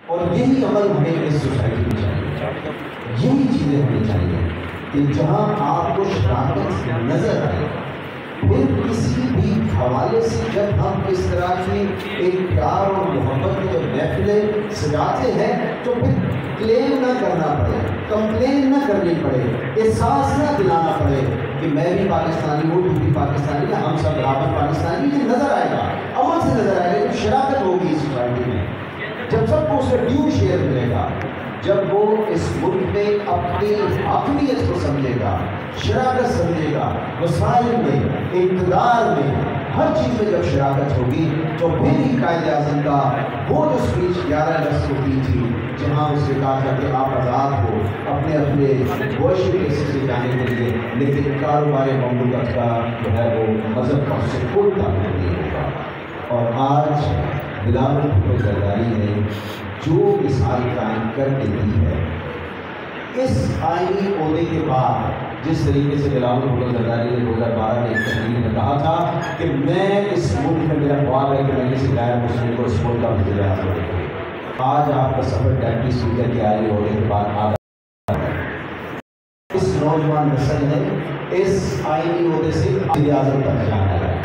اور یہی عمل ہمیں اس سوسائٹی میں چاہیے، یہی چیزیں ہونی چاہیے کہ جہاں آپ کو شراکت نظر آئے، پھر کسی بھی حوالے سے جب ہم اس طرح کی ایک پیار اور محبت کی جب محفلیں سجاتے ہیں تو پھر کلیم نہ کرنا پڑے، کمپلین نہ کرنی پڑے، احساس نہ دلانا پڑے کہ میں بھی پاکستانی ہوں، تو بھی پاکستانی ہے، ہم سب برابر پاکستانی، یہ نظر آئے گا، عمل سے نظر آئے گا کہ شراکت ہوگی اس سوسائٹی میں، جب سب کو اس کا ڈیو شیئر ملے گا، جب وہ اس ملک میں اپنی حاکمیت کو سمجھے گا، شراکت سمجھے گا، وسائل میں، اقتدار میں، ہر چیز میں جب شراکت ہوگی تو پھر ہی قائد اعظم کا وہ جو اسپیچ 11 اگست کو کی تھی جہاں اس نے کہا تھا کہ آپ آزاد ہو اپنے اپنے ورشپ پلیسز سے جانے کے لیے، لیکن کاروبار مملکت کا جو ہے وہ مذہب کا اس سے کوئی تعلق نہیں ہوگا۔ اور آج بلاول بھٹو زرداری نے جو مثال قائم کر کے دی ہے، اس آئینی عہدے کے بعد جس طریقے سے بلاول بھٹو زرداری نے 2012 میں ایک تقریر میں کہا تھا کہ میں اس ملک میں میرا خواب ہے کہ میں کسی غیر مسلم کو اس ملک کا وزیر اعظم بناؤں، آج آپ کا سفر ڈپٹی اسپیکر کے آئینی عہدے کے بعد آ رہا ہے۔ اس نوجوان نسل نے اس آئینی عہدے سے وزیر اعظم تک جانا ہے۔